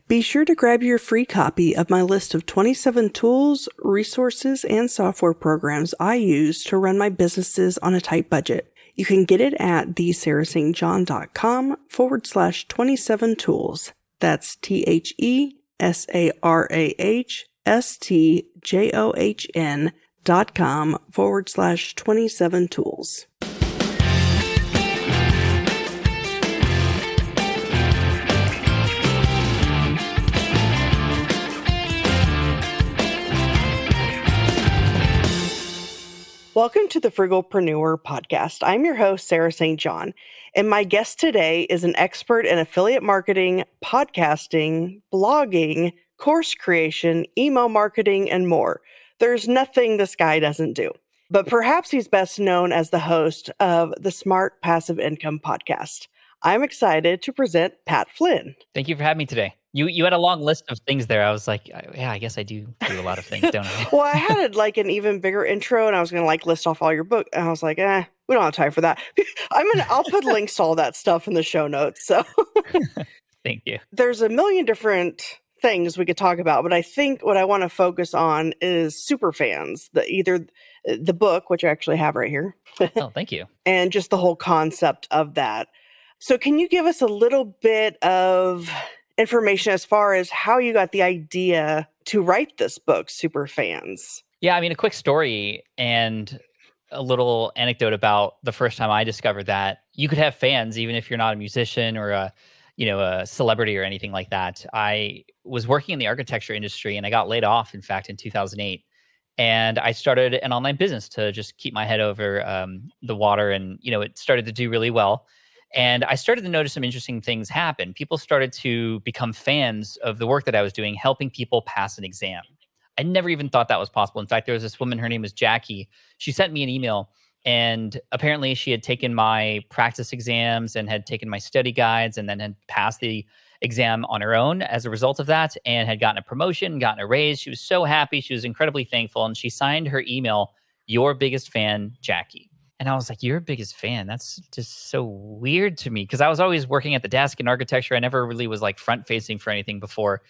Be sure to grab your free copy of my list of 27 tools, resources, and software programs I use to run my businesses on a tight budget. You can get it at thesarahstjohn.com/27 tools. That's TheSarahStjohn.com/27 tools. Welcome to the Frugalpreneur podcast. I'm your host, Sarah St. John, and my guest today is an expert in affiliate marketing, podcasting, blogging, course creation, email marketing, and more. There's nothing this guy doesn't do. But perhaps he's best known as the host of the Smart Passive Income podcast. I'm excited to present Pat Flynn. Thank you for having me today. You had a long list of things there. I was like, yeah, I guess I do a lot of things, don't I? Well, I had an even bigger intro, and I was going to list off all your book. And I was like, we don't have time for that. I'll put links to all that stuff in the show notes. So Thank you. There's a million different things we could talk about, but I think what I want to focus on is superfans. Either the book, which I actually have right here. Oh, thank you. And just the whole concept of that. So can you give us a little bit of information as far as how you got the idea to write this book, Superfans? Yeah, I mean, a quick story and a little anecdote about the first time I discovered that you could have fans even if you're not a musician or a celebrity or anything like that. I was working in the architecture industry and I got laid off, in fact, in 2008. And I started an online business to just keep my head over the water. And, it started to do really well. And I started to notice some interesting things happen. People started to become fans of the work that I was doing, helping people pass an exam. I never even thought that was possible. In fact, there was this woman, her name was Jackie. She sent me an email, and apparently she had taken my practice exams and had taken my study guides and then had passed the exam on her own as a result of that and had gotten a promotion, gotten a raise. She was so happy. She was incredibly thankful. And she signed her email, "Your biggest fan, Jackie." And I was like, "Your biggest fan? That's just so weird to me." Because I was always working at the desk in architecture. I never really was front facing for anything before.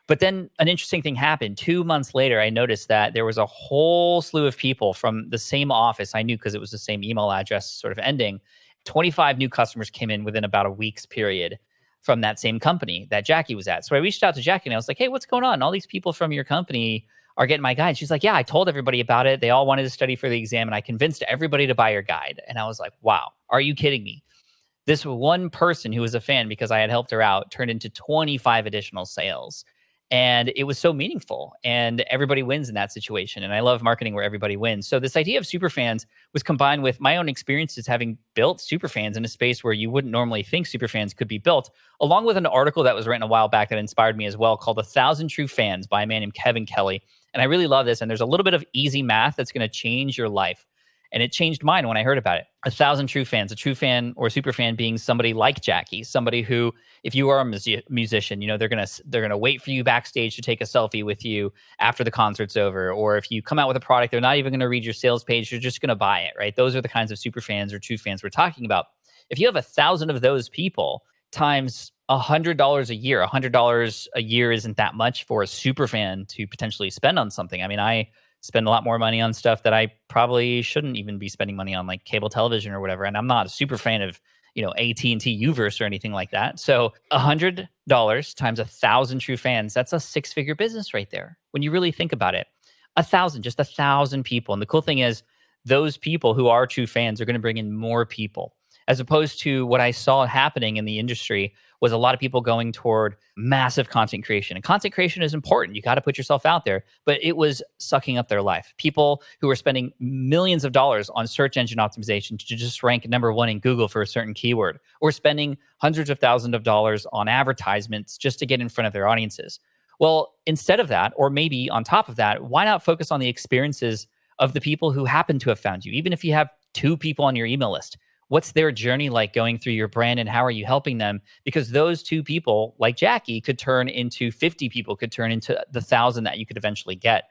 But then an interesting thing happened. 2 months later, I noticed that there was a whole slew of people from the same office. I knew because it was the same email address sort of ending. 25 new customers came in within about a week's period from that same company that Jackie was at. So I reached out to Jackie and I was like, "Hey, what's going on? All these people from your company are getting my guide." She's like, "Yeah, I told everybody about it. They all wanted to study for the exam and I convinced everybody to buy your guide." And I was like, "Wow, are you kidding me?" This one person who was a fan because I had helped her out turned into 25 additional sales. And it was so meaningful, and everybody wins in that situation. And I love marketing where everybody wins. So this idea of superfans was combined with my own experiences having built superfans in a space where you wouldn't normally think superfans could be built, along with an article that was written a while back that inspired me as well called "1,000 True Fans" by a man named Kevin Kelly. And I really love this. And there's a little bit of easy math that's going to change your life. And it changed mine when I heard about it. 1,000 true fans, a true fan or super fan being somebody like Jackie, somebody who, if you are a musician, they're gonna wait for you backstage to take a selfie with you after the concert's over. Or if you come out with a product, they're not even gonna read your sales page, they're just gonna buy it, right? Those are the kinds of super fans or true fans we're talking about. If you have 1,000 of those people times $100 a year, $100 a year isn't that much for a super fan to potentially spend on something. I mean, I spend a lot more money on stuff that I probably shouldn't even be spending money on, like cable television or whatever. And I'm not a super fan of, AT&T Uverse or anything like that. So $100 times 1,000 true fans, that's a 6-figure business right there. When you really think about it, 1,000, just 1,000 people. And the cool thing is those people who are true fans are going to bring in more people, as opposed to what I saw happening in the industry was a lot of people going toward massive content creation. And content creation is important. You got to put yourself out there, but it was sucking up their life. People who were spending millions of dollars on search engine optimization to just rank number 1 in Google for a certain keyword, or spending hundreds of thousands of dollars on advertisements just to get in front of their audiences. Well, instead of that, or maybe on top of that, why not focus on the experiences of the people who happen to have found you? Even if you have 2 people on your email list, what's their journey like going through your brand, and how are you helping them? Because those 2 people, like Jackie, could turn into 50 people, could turn into the 1,000 that you could eventually get.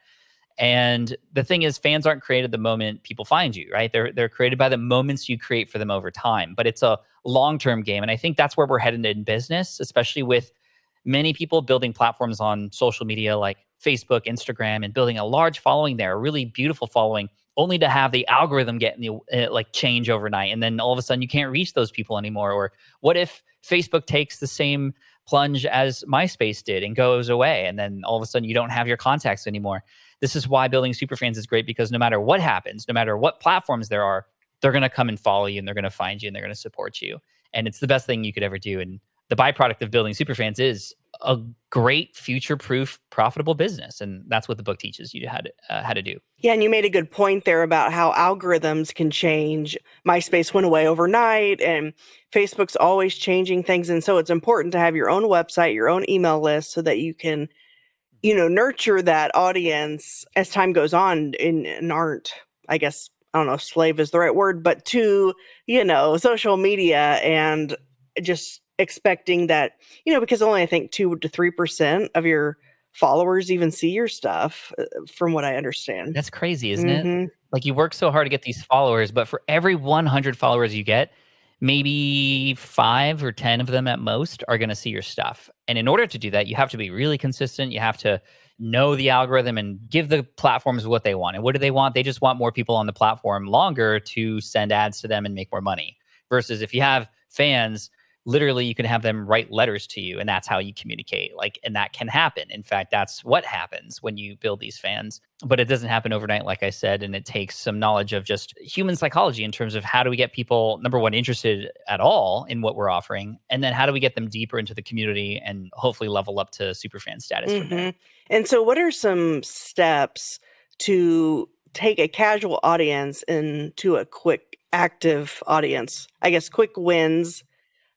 And the thing is, fans aren't created the moment people find you, right? They're created by the moments you create for them over time. But it's a long-term game. And I think that's where we're headed in business, especially with Many people building platforms on social media like Facebook, Instagram, and building a large following there, a really beautiful following, only to have the algorithm get in the like change overnight, and then all of a sudden you can't reach those people anymore. Or what if Facebook takes the same plunge as MySpace did and goes away, and then all of a sudden you don't have your contacts anymore? This is why building superfans is great, because no matter what happens, no matter what platforms there are, they're going to come and follow you, and they're going to find you, and they're going to support you. And it's the best thing you could ever do. And the byproduct of building superfans is a great future-proof, profitable business, and that's what the book teaches you how to do. Yeah, and you made a good point there about how algorithms can change. MySpace went away overnight, and Facebook's always changing things, and so it's important to have your own website, your own email list, so that you can, nurture that audience as time goes on, and aren't, I guess, I don't know if slave is the right word, but to, social media, and just expecting that, because only I think 2 to 3% of your followers even see your stuff, from what I understand. That's crazy, isn't it? Mhm. Like, you work so hard to get these followers, but for every 100 followers you get, maybe 5 or 10 of them at most are gonna see your stuff. And in order to do that, you have to be really consistent. You have to know the algorithm and give the platforms what they want. And what do they want? They just want more people on the platform longer to send ads to them and make more money. Versus if you have fans, literally you can have them write letters to you, and that's how you communicate. Like, and that can happen. In fact, that's what happens when you build these fans. But it doesn't happen overnight, like I said, and it takes some knowledge of just human psychology in terms of how do we get people, number one, interested at all in what we're offering, and then how do we get them deeper into the community and hopefully level up to superfan status from there. Mhm. And so what are some steps to take a casual audience into a quick active audience? I guess quick wins,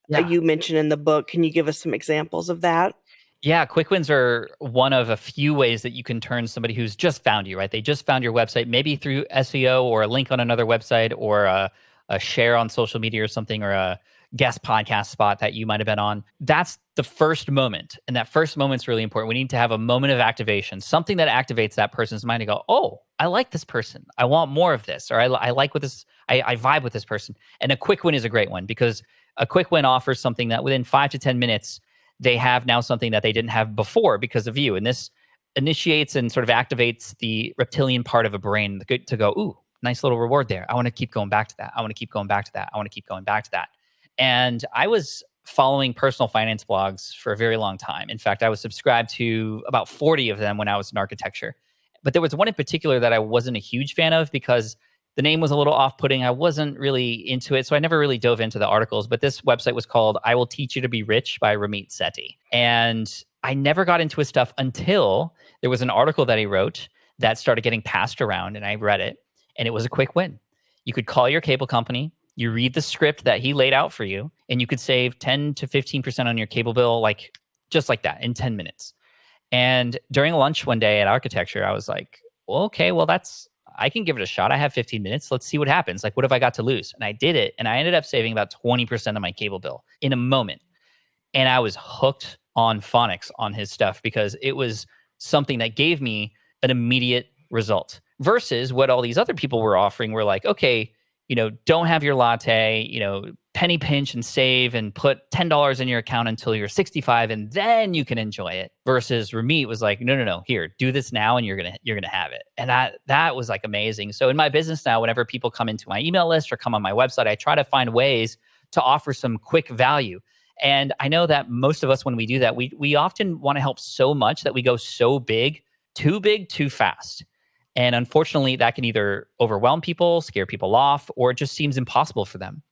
Yeah. you mentioned in the book. Can you give us some examples of that? Yeah, quick wins are one of a few ways that you can turn somebody who's just found you, right? They just found your website, maybe through SEO or a link on another website or a share on social media or something, or a guest podcast spot that you might have been on. That's the first moment. And that first moment's really important. We need to have a moment of activation, something that activates that person's mind to go, oh, I like this person. I want more of this. Or I like what this, I vibe with this person. And a quick win is a great one, because a quick win offers something that within 5 to 10 minutes, they have now something that they didn't have before because of you. And this initiates and sort of activates the reptilian part of a brain to go, ooh, nice little reward there. I want to keep going back to that. I want to keep going back to that. I want to keep going back to that. And I was following personal finance blogs for a very long time. In fact, I was subscribed to about 40 of them when I was in architecture. But there was one in particular that I wasn't a huge fan of because the name was a little off-putting. I wasn't really into it, so I never really dove into the articles. But this website was called "I Will Teach You to Be Rich" by Ramit Sethi, and I never got into his stuff until there was an article that he wrote that started getting passed around, and I read it, and it was a quick win. You could call your cable company, you read the script that he laid out for you, and you could save 10 to 15% on your cable bill, like just like that, in 10 minutes. And during lunch one day at architecture, I was like, well, okay, well, I can give it a shot. I have 15 minutes. Let's see what happens. Like, what have I got to lose? And I did it. And I ended up saving about 20% of my cable bill in a moment. And I was hooked on phonics on his stuff because it was something that gave me an immediate result versus what all these other people were offering were like, okay, don't have your latte, penny pinch and save and put $10 in your account until you're 65 and then you can enjoy it. Versus Ramit was like, no, here, do this now and you're gonna have it. And that was like amazing. So in my business now, whenever people come into my email list or come on my website, I try to find ways to offer some quick value. And I know that most of us, when we do that, we often want to help so much that we go so big, too fast. And unfortunately, that can either overwhelm people, scare people off, or it just seems impossible for them.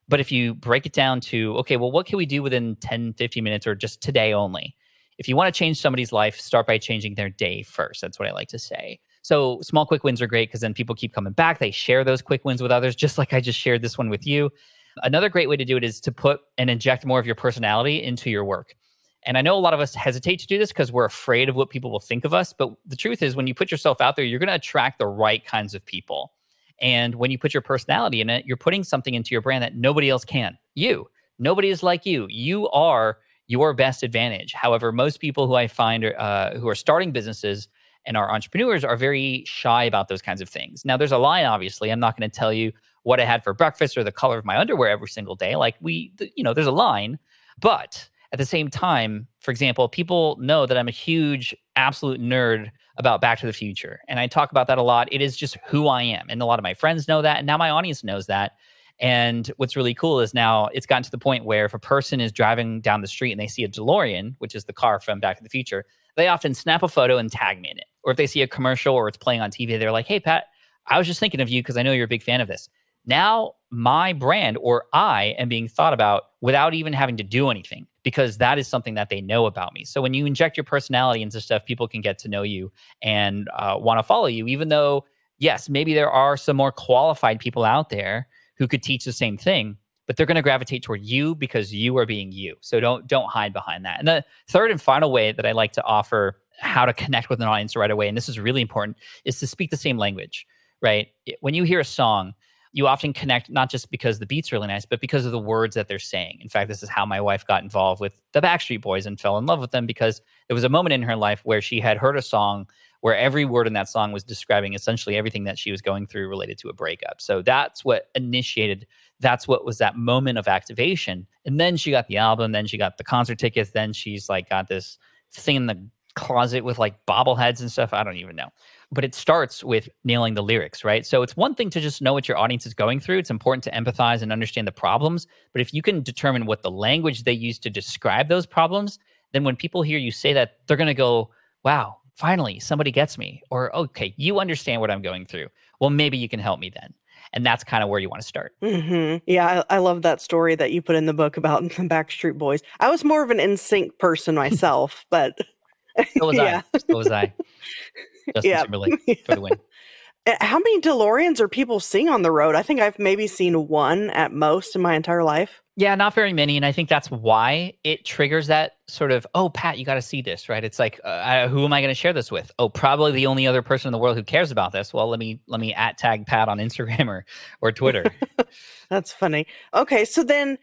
But if you break it down to, okay, well, what can we do within 10, 15 minutes or just today only? If you want to change somebody's life, start by changing their day first. That's what I like to say. So small quick wins are great because then people keep coming back. They share those quick wins with others, just like I just shared this one with you. Another great way to do it is to put and inject more of your personality into your work. And I know a lot of us hesitate to do this because we're afraid of what people will think of us. But the truth is, when you put yourself out there, you're going to attract the right kinds of people. And when you put your personality in it, you're putting something into your brand that nobody else can. Nobody is like you. You are your best advantage. However, most people who I find who are starting businesses and are entrepreneurs are very shy about those kinds of things. Now, there's a line, obviously. I'm not going to tell you what I had for breakfast or the color of my underwear every single day. Like there's a line. But At the same time, for example, people know that I'm a huge, absolute nerd about Back to the Future. And I talk about that a lot. It is just who I am. And a lot of my friends know that. And now my audience knows that. And what's really cool is now it's gotten to the point where if a person is driving down the street and they see a DeLorean, which is the car from Back to the Future, they often snap a photo and tag me in it. Or if they see a commercial or it's playing on TV, they're like, hey, Pat, I was just thinking of you because I know you're a big fan of this. Now my brand or I am being thought about without even having to do anything because that is something that they know about me. So when you inject your personality into stuff, people can get to know you and want to follow you, even though, yes, maybe there are some more qualified people out there who could teach the same thing, but they're going to gravitate toward you because you are being you. So don't hide behind that. And the third and final way that I like to offer how to connect with an audience right away, and this is really important, is to speak the same language, right? When you hear a song, you often connect not just because the beat's really nice, but because of the words that they're saying. In fact, this is how my wife got involved with the Backstreet Boys and fell in love with them because there was a moment in her life where she had heard a song where every word in that song was describing essentially everything that she was going through related to a breakup. So that's what initiated, that's what was that moment of activation. And then she got the album, then she got the concert tickets, then she's like got this thing in the closet with like bobbleheads and stuff. I don't even know. But it starts with nailing the lyrics, right? So it's one thing to just know what your audience is going through. It's important to empathize and understand the problems. But if you can determine what the language they use to describe those problems, then when people hear you say that, they're going to go, wow, finally, somebody gets me. Or, okay, you understand what I'm going through. Well, maybe you can help me then. And that's kind of where you want to start. Yeah, I love that story that you put in the book about the Backstreet Boys. I was more of an NSYNC person myself, but So was I. yeah, So was I. Justin yeah. Timberlake for the win. How many DeLoreans are people seeing on the road? I think I've maybe seen one at most in my entire life. Yeah, not very many, and I think that's why it triggers that sort of, "Oh, Pat, you gotta see this," right? It's like, who am I gonna share this with? Oh, probably the only other person in the world who cares about this. Well, let me at tag Pat on Instagram or Twitter. That's funny. Okay, so then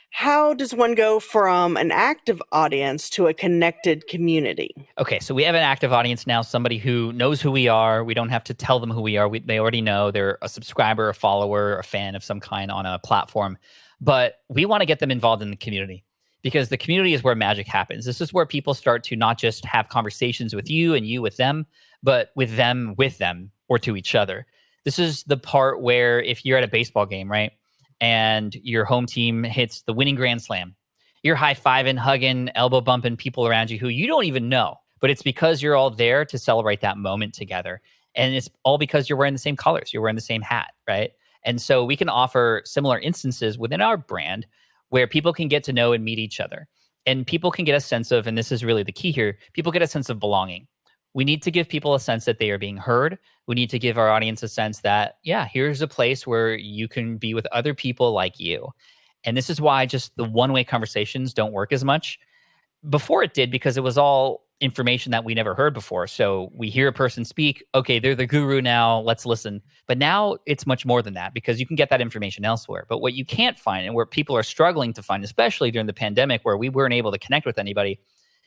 how does one go from an active audience to a connected community? Okay, so we have an active audience now, somebody who knows who we are. We don't have to tell them who we are. They already know they're a subscriber, a follower, a fan of some kind on a platform. But we want to get them involved in the community because the community is where magic happens. This is where people start to not just have conversations with you and you with them, but with them, or to each other. This is the part where if you're at a baseball game, right, and your home team hits the winning grand slam, you're high-fiving, hugging, elbow bumping people around you who you don't even know. But it's because you're all there to celebrate that moment together. And it's all because you're wearing the same colors. You're wearing the same hat, right? And so we can offer similar instances within our brand where people can get to know and meet each other. And people can get a sense of, and this is really the key here, people get a sense of belonging. We need to give people a sense that they are being heard. We need to give our audience a sense that, yeah, here's a place where you can be with other people like you. And this is why just the one-way conversations don't work as much. Before it did because it was all information that we never heard before. So we hear a person speak, okay, they're the guru now, let's listen. But now it's much more than that because you can get that information elsewhere. But what you can't find and where people are struggling to find, especially during the pandemic where we weren't able to connect with anybody,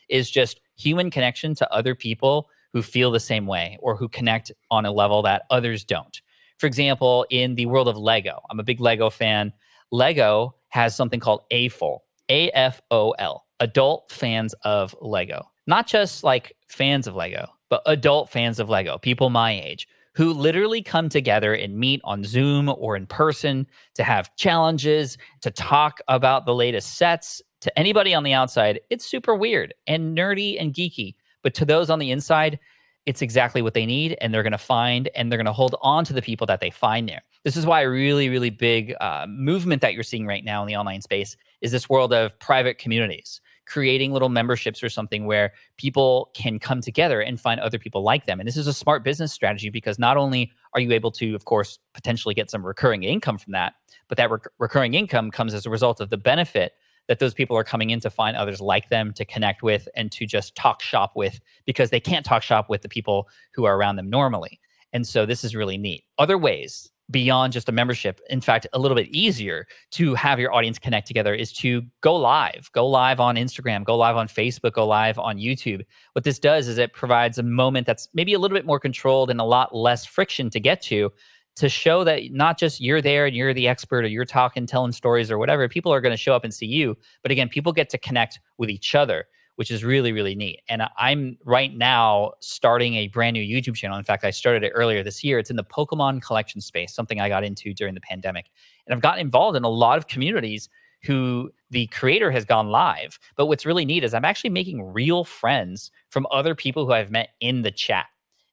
is just human connection to other people who feel the same way or who connect on a level that others don't. For example, in the world of Lego, I'm a big Lego fan. Lego has something called AFOL, AFOL, adult fans of Lego. Not just like fans of Lego, but adult fans of Lego, people my age, who literally come together and meet on Zoom or in person to have challenges, to talk about the latest sets. To anybody on the outside, it's super weird and nerdy and geeky. But to those on the inside, it's exactly what they need and they're going to find and they're going to hold on to the people that they find there. This is why a really, really big movement that you're seeing right now in the online space is this world of private communities, creating little memberships or something where people can come together and find other people like them. And this is a smart business strategy because not only are you able to, of course, potentially get some recurring income from that, but that recurring income comes as a result of the benefit that those people are coming in to find others like them, to connect with, and to just talk shop with because they can't talk shop with the people who are around them normally. And so this is really neat. Other ways beyond just a membership, in fact, a little bit easier to have your audience connect together is to go live on Instagram, go live on Facebook, go live on YouTube. What this does is it provides a moment that's maybe a little bit more controlled and a lot less friction to get to to show that not just you're there and you're the expert or you're talking, telling stories or whatever. People are going to show up and see you. But again, people get to connect with each other, which is really, really neat. And I'm right now starting a brand new YouTube channel. In fact, I started it earlier this year. It's in the Pokemon collection space, something I got into during the pandemic. And I've gotten involved in a lot of communities who the creator has gone live. But what's really neat is I'm actually making real friends from other people who I've met in the chat.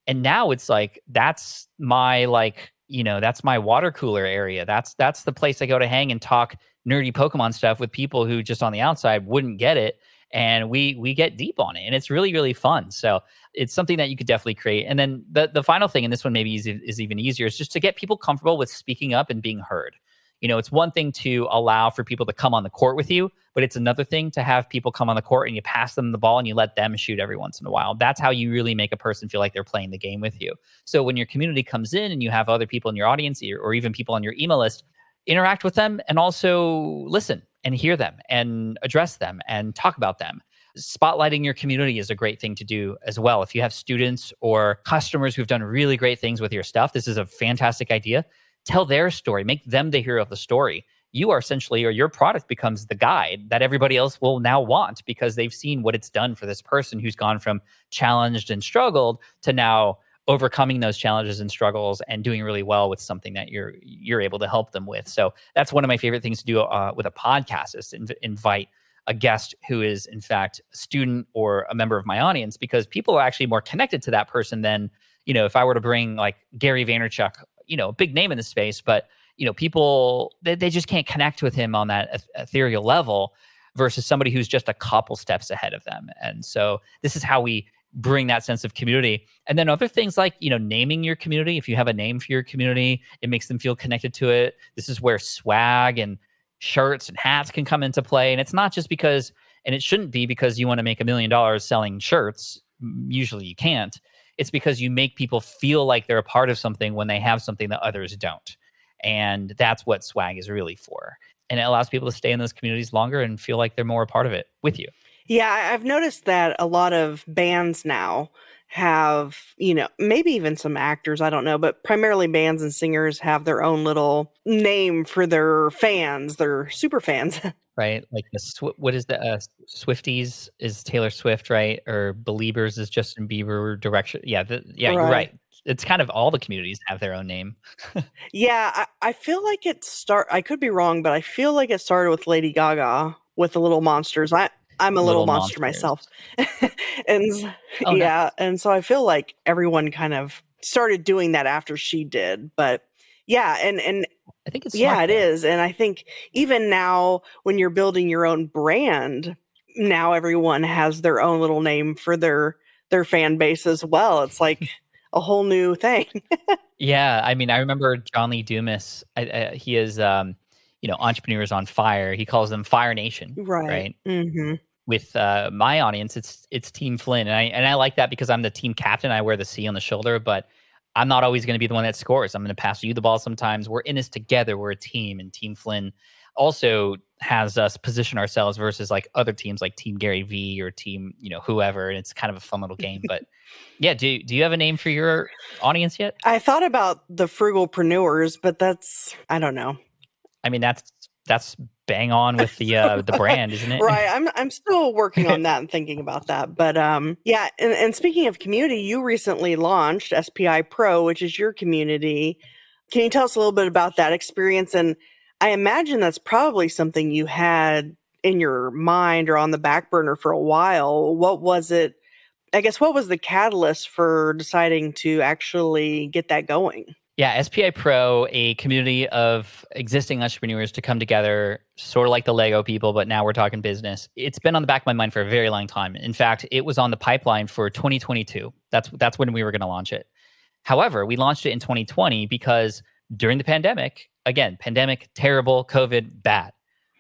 And now it's like that's my that's my water cooler area. That's the place I go to hang and talk nerdy Pokemon stuff with people who just on the outside wouldn't get it. And we get deep on it. And it's really, really fun. So it's something that you could definitely create. And then the final thing, and this one maybe is even easier, is just to get people comfortable with speaking up and being heard. It's one thing to allow for people to come on the court with you, but it's another thing to have people come on the court and you pass them the ball and you let them shoot every once in a while. That's how you really make a person feel like they're playing the game with you. So when your community comes in and you have other people in your audience or even people on your email list, interact with them and also listen and hear them and address them and talk about them. Spotlighting your community is a great thing to do as well. If you have students or customers who've done really great things with your stuff, this is a fantastic idea. Tell their story, make them the hero of the story. You are essentially, or your product becomes the guide that everybody else will now want because they've seen what it's done for this person who's gone from challenged and struggled to now overcoming those challenges and struggles and doing really well with something that you're able to help them with. So that's one of my favorite things to do with a podcast is to invite a guest who is in fact a student or a member of my audience, because people are actually more connected to that person than, if I were to bring like Gary Vaynerchuk, a big name in the space, but people they just can't connect with him on that ethereal level versus somebody who's just a couple steps ahead of them. And so this is how we bring that sense of community. And then other things like, naming your community. If you have a name for your community, it makes them feel connected to it. This is where swag and shirts and hats can come into play. And it's not just because, and it shouldn't be because you want to make $1 million selling shirts. Usually you can't. It's because you make people feel like they're a part of something when they have something that others don't. And that's what swag is really for. And it allows people to stay in those communities longer and feel like they're more a part of it with you. Yeah, I've noticed that a lot of bands now have, maybe even some actors, I don't know, but primarily bands and singers have their own little name for their fans, their super fans. Right? Like what is the Swifties is Taylor Swift, right? Or Beliebers is Justin Bieber. Direction, yeah, you're Right. right. It's kind of all the communities have their own name. Yeah, I feel like I could be wrong, but I feel like it started with Lady Gaga with the Little Monsters. I'm a little Little monster myself. monsters. And Oh, yeah, nice. and so I feel like everyone kind of started doing that after she did. But yeah, and I think it's smart yeah, it though. is. And I think even now when you're building your own brand, now everyone has their own little name for their fan base as well. It's like a whole new thing. Yeah, I mean, I remember John Lee Dumas. He is, entrepreneurs on fire. He calls them Fire Nation, Right. right? Mhm. With my audience, it's Team Flynn, and I like that because I'm the team captain. I wear the C on the shoulder, but I'm not always going to be the one that scores. I'm going to pass you the ball sometimes. We're in this together. We're a team, and Team Flynn also has us position ourselves versus like other teams like Team Gary V or Team whoever, and it's kind of a fun little game. But yeah, do you have a name for your audience yet? I thought about the frugalpreneurs, but I don't know. I mean, that's bang on with the brand, isn't it? Right. I'm still working on that and thinking about that. But yeah, and speaking of community, you recently launched SPI Pro, which is your community. Can you tell us a little bit about that experience? And I imagine that's probably something you had in your mind or on the back burner for a while. What was it? I guess what was the catalyst for deciding to actually get that going? Yeah, SPI Pro, a community of existing entrepreneurs to come together, sort of like the Lego people, but now we're talking business. It's been on the back of my mind for a very long time. In fact, it was on the pipeline for 2022. That's when we were going to launch it. However, we launched it in 2020 because during the pandemic, again, pandemic, terrible, COVID, bad.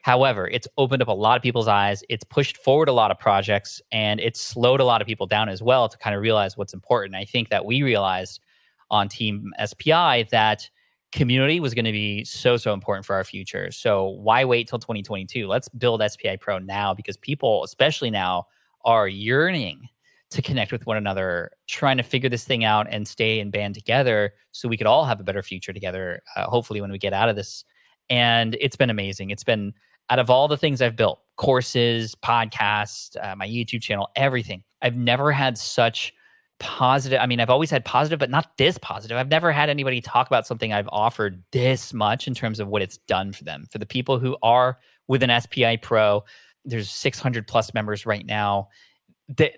However, it's opened up a lot of people's eyes. It's pushed forward a lot of projects and it's slowed a lot of people down as well to kind of realize what's important. I think that we realized on Team SPI that community was going to be so important for our future. So why wait till 2022? Let's build SPI Pro now because people, especially now, are yearning to connect with one another, trying to figure this thing out and stay and band together so we could all have a better future together, hopefully, when we get out of this. And it's been amazing. It's been, out of all the things I've built, courses, podcasts, my YouTube channel, everything, I've never had such positive. I mean, I've always had positive, but not this positive. I've never had anybody talk about something I've offered this much in terms of what it's done for them. For the people who are with an SPI Pro, there's 600 plus members right now.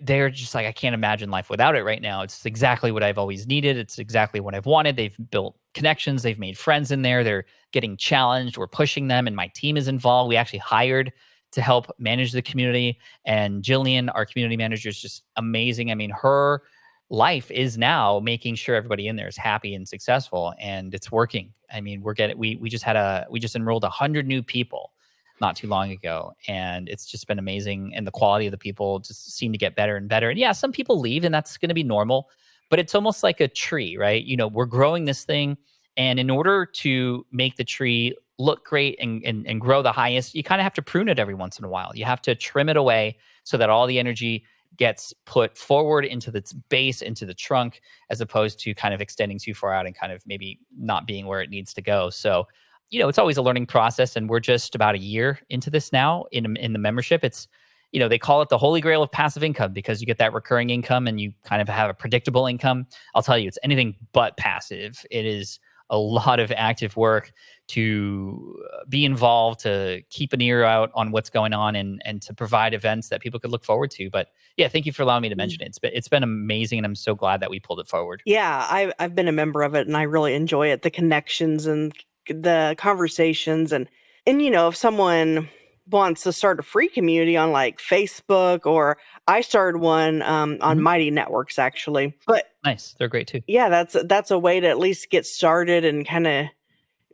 They're just like, I can't imagine life without it right now. It's exactly what I've always needed. It's exactly what I've wanted. They've built connections. They've made friends in there. They're getting challenged. We're pushing them, and my team is involved. We actually hired to help manage the community. And Jillian, our community manager, is just amazing. I mean, her life is now making sure everybody in there is happy and successful, and it's working. I mean, we just enrolled 100 new people not too long ago, and it's just been amazing. And the quality of the people just seem to get better and better. And yeah, some people leave, and that's going to be normal, but it's almost like a tree, right? We're growing this thing, and in order to make the tree look great and grow the highest, you kind of have to prune it every once in a while. You have to trim it away so that all the energy gets put forward into the base, into the trunk, as opposed to kind of extending too far out and kind of maybe not being where it needs to go. So, it's always a learning process, and we're just about a year into this now in the membership. It's, they call it the holy grail of passive income, because you get that recurring income and you kind of have a predictable income. I'll tell you, it's anything but passive. It is a lot of active work to be involved, to keep an ear out on what's going on, and to provide events that people could look forward to. But yeah, thank you for allowing me to mention it. It's been amazing, and I'm so glad that we pulled it forward. Yeah, I've been a member of it, and I really enjoy it. The connections and the conversations, and if someone wants to start a free community on like Facebook, or I started one on Mighty Networks actually. But nice, they're great too. Yeah, that's a way to at least get started and kind of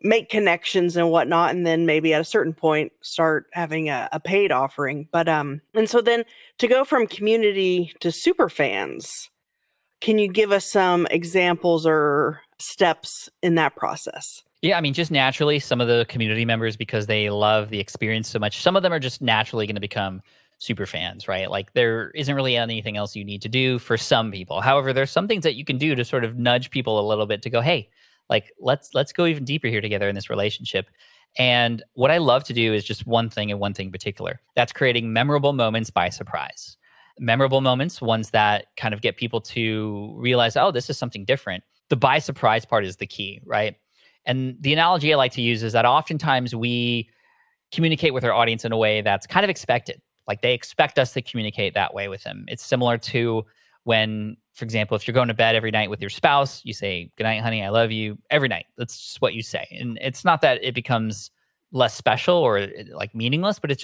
make connections and whatnot, and then maybe at a certain point start having a paid offering. But and so then to go from community to super fans, can you give us some examples or steps in that process? Yeah, I mean, just naturally, some of the community members, because they love the experience so much, some of them are just naturally going to become super fans, right? Like, there isn't really anything else you need to do for some people. However, there's some things that you can do to sort of nudge people a little bit to go, hey, like, let's go even deeper here together in this relationship. And what I love to do is just one thing, and one thing in particular. That's creating memorable moments by surprise. Memorable moments, ones that kind of get people to realize, oh, this is something different. The by surprise part is the key, right? And the analogy I like to use is that oftentimes we communicate with our audience in a way that's kind of expected. Like, they expect us to communicate that way with them. It's similar to when, for example, if you're going to bed every night with your spouse, you say, "Good night, honey, I love you," every night. That's just what you say. And it's not that it becomes less special or like meaningless, but it's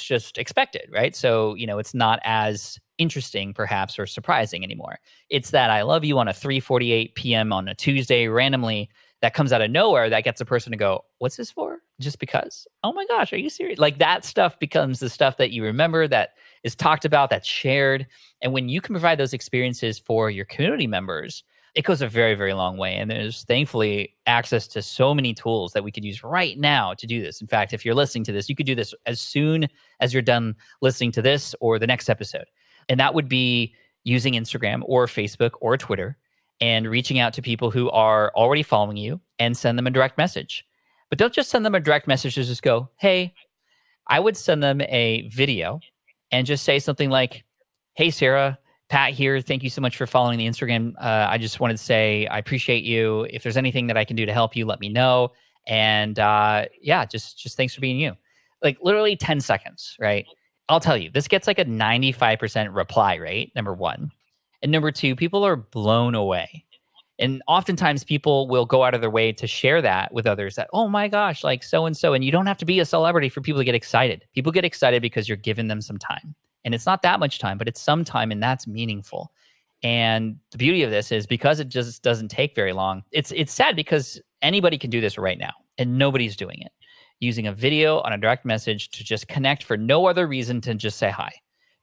just expected, right? So, it's not as interesting perhaps or surprising anymore. It's that "I love you" on a 3:48 p.m. on a Tuesday randomly that comes out of nowhere that gets a person to go, "What's this for? Just because? Oh my gosh, are you serious?" Like, that stuff becomes the stuff that you remember, that is talked about, that's shared. And when you can provide those experiences for your community members, it goes a very, very long way. And there's thankfully access to so many tools that we could use right now to do this. In fact, if you're listening to this, you could do this as soon as you're done listening to this or the next episode. And that would be using Instagram or Facebook or Twitter and reaching out to people who are already following you and send them a direct message. But don't just send them a direct message to just go, "Hey." I would send them a video and just say something like, "Hey, Sarah, Pat here. Thank you so much for following the Instagram. I just wanted to say I appreciate you. If there's anything that I can do to help you, let me know. And yeah, just thanks for being you." Like, literally 10 seconds, right? I'll tell you, this gets like a 95% reply rate, number one. And number two, people are blown away. And oftentimes people will go out of their way to share that with others, that, "Oh my gosh, like so and so." And you don't have to be a celebrity for people to get excited. People get excited because you're giving them some time. And it's not that much time, but it's some time, and that's meaningful. And the beauty of this is, because it just doesn't take very long. It's sad because anybody can do this right now, and nobody's doing it. Using a video on a direct message to just connect for no other reason than just say hi.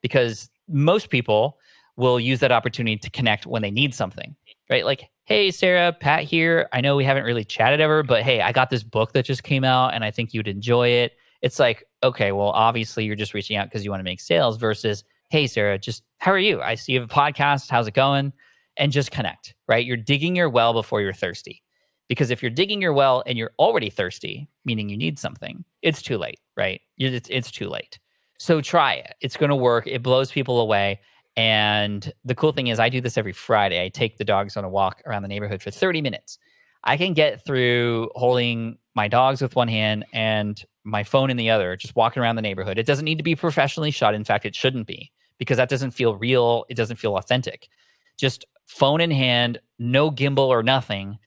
Because most people will use that opportunity to connect when they need something, right? Like, "Hey, Sarah, Pat here. I know we haven't really chatted ever, but hey, I got this book that just came out and I think you'd enjoy it." It's like, okay, well, obviously you're just reaching out because you want to make sales, versus, hey, Sarah, just how are you? I see you have a podcast. How's it going? And just connect, right? You're digging your well before you're thirsty. Because if you're digging your well and you're already thirsty, meaning you need something, it's too late, right? It's too late. So try it. It's going to work. It blows people away. And the cool thing is, I do this every Friday. I take the dogs on a walk around the neighborhood for 30 minutes. I can get through holding my dogs with one hand and my phone in the other, just walking around the neighborhood. It doesn't need to be professionally shot. In fact, it shouldn't be, because that doesn't feel real. It doesn't feel authentic. Just phone in hand, no gimbal or nothing,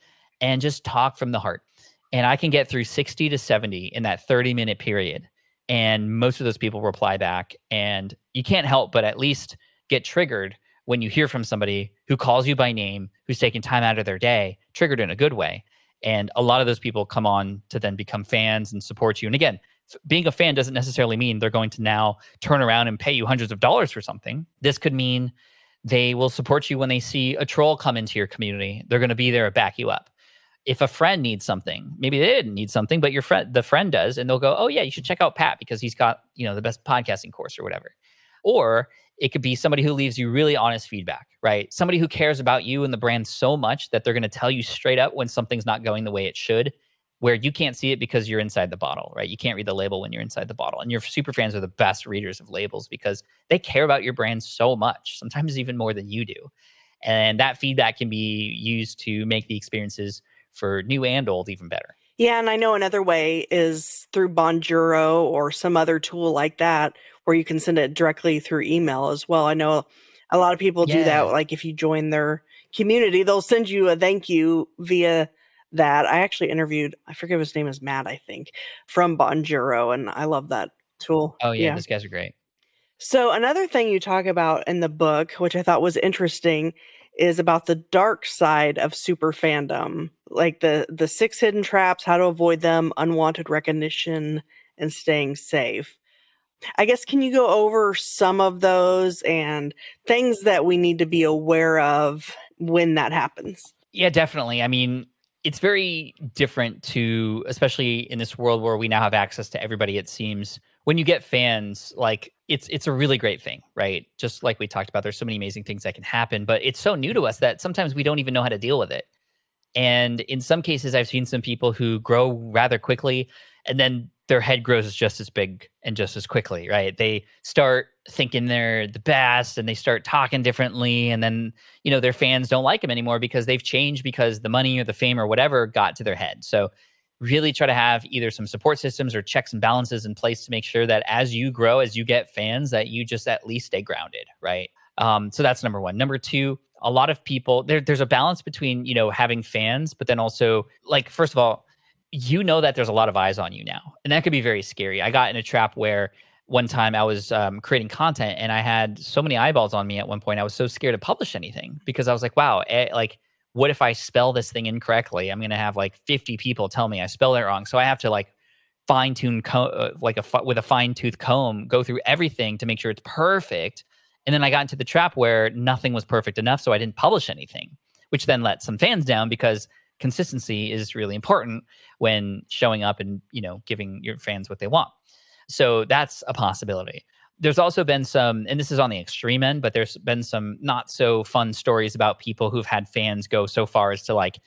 and just talk from the heart. And I can get through 60 to 70 in that 30-minute period. And most of those people reply back. And you can't help but at least get triggered when you hear from somebody who calls you by name, who's taking time out of their day, triggered in a good way. And a lot of those people come on to then become fans and support you. And again, being a fan doesn't necessarily mean they're going to now turn around and pay you hundreds of dollars for something. This could mean they will support you when they see a troll come into your community. They're going to be there to back you up. If a friend needs something, maybe they didn't need something, but the friend does, and they'll go, "Oh yeah, you should check out Pat because he's got, the best podcasting course or whatever." Or it could be somebody who leaves you really honest feedback, right? Somebody who cares about you and the brand so much that they're going to tell you straight up when something's not going the way it should, where you can't see it because you're inside the bottle, right? You can't read the label when you're inside the bottle. And your super fans are the best readers of labels because they care about your brand so much, sometimes even more than you do. And that feedback can be used to make the experiences for new and old even better. Yeah, and I know another way is through Bonjoro or some other tool like that where you can send it directly through email as well. I know a lot of people do that. Yeah. Like if you join their community, they'll send you a thank you via that. I actually interviewed, I forget his name is Matt, I think, from Bonjoro, and I love that tool. Oh yeah, Yeah. those guys are great. So another thing you talk about in the book, which I thought was interesting, is about the dark side of super fandom, like the six hidden traps, how to avoid them, unwanted recognition, and staying safe. I guess can you go over some of those and things that we need to be aware of when that happens? Yeah, definitely. I mean, it's very different to, especially in this world where we now have access to everybody, it seems. When you get fans, like it's a really great thing, right? Just like we talked about, there's so many amazing things that can happen, but it's so new to us that sometimes we don't even know how to deal with it. And in some cases, I've seen some people who grow rather quickly and then their head grows just as big and just as quickly, right? They start thinking they're the best and they start talking differently. And then, their fans don't like them anymore because they've changed because the money or the fame or whatever got to their head. So, really try to have either some support systems or checks and balances in place to make sure that as you grow, as you get fans, that you just at least stay grounded, right? So that's number one. Number two, a lot of people there's a balance between having fans, but then also like first of all, that there's a lot of eyes on you now, and that could be very scary. I got in a trap where one time I was creating content and I had so many eyeballs on me at one point. I was so scared to publish anything because I was like, wow, like what if I spell this thing incorrectly? I'm going to have like 50 people tell me I spelled it wrong. So I have to like fine tune, with a fine tooth comb, go through everything to make sure it's perfect. And then I got into the trap where nothing was perfect enough. So I didn't publish anything, which then let some fans down because consistency is really important when showing up and, giving your fans what they want. So that's a possibility. There's also been some, and this is on the extreme end, but there's been some not so fun stories about people who've had fans go so far as to like,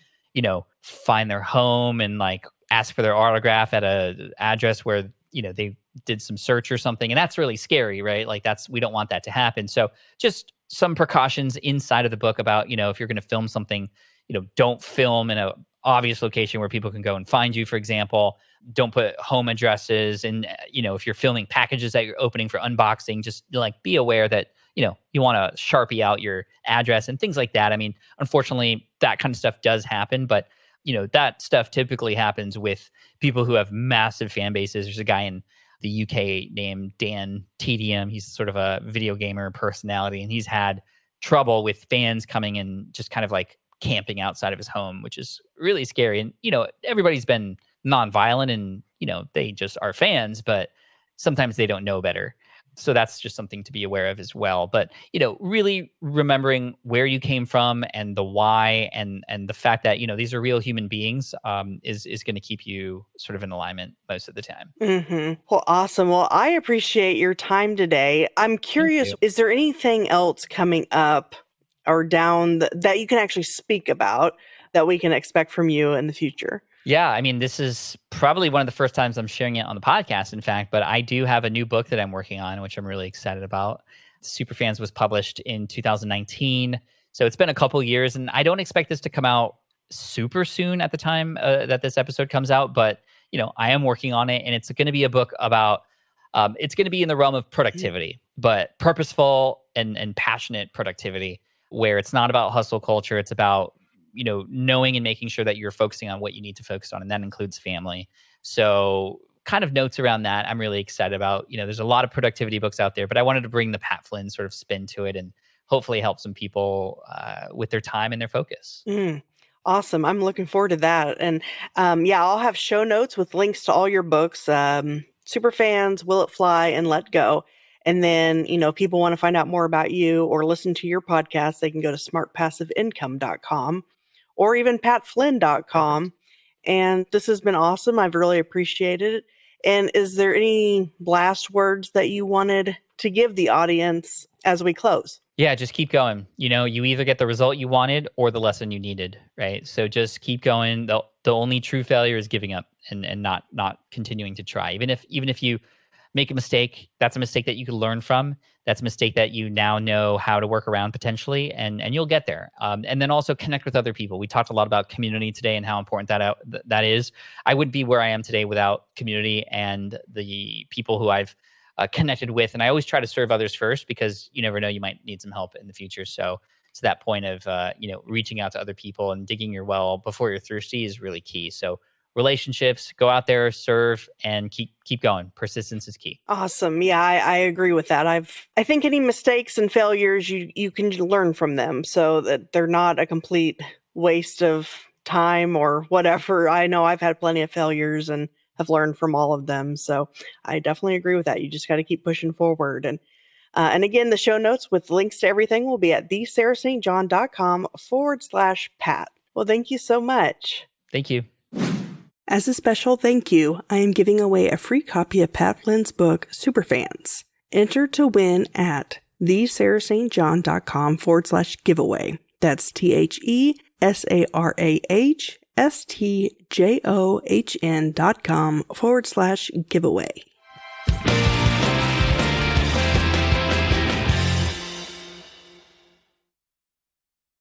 find their home and like ask for their autograph at a address where, they did some search or something. And that's really scary, right? Like we don't want that to happen. So just some precautions inside of the book about, if you're going to film something, don't film in a obvious location where people can go and find you, for example. Don't put home addresses. And, if you're filming packages that you're opening for unboxing, just like be aware that, you want to Sharpie out your address and things like that. I mean, unfortunately, that kind of stuff does happen, but that stuff typically happens with people who have massive fan bases. There's a guy in the UK named Dan TDM. He's sort of a video gamer personality, and he's had trouble with fans coming and just kind of like camping outside of his home, which is really scary. And, everybody's been nonviolent and, they just are fans, but sometimes they don't know better. So that's just something to be aware of as well. But, really remembering where you came from and the why and the fact that, these are real human beings, is going to keep you sort of in alignment most of the time. Well, awesome. Well, I appreciate your time today. I'm Thank curious, you. is there anything else coming up or down that you can actually speak about that we can expect from you in the future? Yeah, I mean, this is probably one of the first times I'm sharing it on the podcast, in fact, but I do have a new book that I'm working on, which I'm really excited about. Superfans was published in 2019. So it's been a couple years, and I don't expect this to come out super soon at the time that this episode comes out, but, I am working on it, and it's going to be a book about, it's going to be in the realm of productivity, but purposeful and passionate productivity, where it's not about hustle culture. It's about knowing and making sure that you're focusing on what you need to focus on. And that includes family. So kind of notes around that I'm really excited about. There's a lot of productivity books out there, but I wanted to bring the Pat Flynn sort of spin to it and hopefully help some people with their time and their focus. Mm, awesome. I'm looking forward to that. And yeah, I'll have show notes with links to all your books, Superfans, Will It Fly, and Let Go. And then, if people want to find out more about you or listen to your podcast, they can go to smartpassiveincome.com or even Perfect. patflynn.com. And this has been awesome. I've really appreciated it. And is there any last words that you wanted to give the audience as we close? Yeah, just keep going. You either get the result you wanted or the lesson you needed, right? So just keep going. The only true failure is giving up and not continuing to try. Even if you make a mistake, that's a mistake that you can learn from. That's a mistake that you now know how to work around potentially, and you'll get there. And then also connect with other people. We talked a lot about community today and how important that is. I wouldn't be where I am today without community and the people who I've connected with. And I always try to serve others first because you never know, you might need some help in the future. So to that point of reaching out to other people and digging your well before you're thirsty is really key. So relationships, go out there, serve, and keep going. Persistence is key. Awesome. Yeah, I agree with that. I think any mistakes and failures you can learn from them so that they're not a complete waste of time or whatever. I know I've had plenty of failures and have learned from all of them. So I definitely agree with that. You just got to keep pushing forward. And again, the show notes with links to everything will be at thesarahstjohn.com/Pat. Well, thank you so much. Thank you. As a special thank you, I am giving away a free copy of Pat Flynn's book, Superfans. Enter to win at thesarahstjohn.com/giveaway. That's TheSarahStjohn.com/giveaway.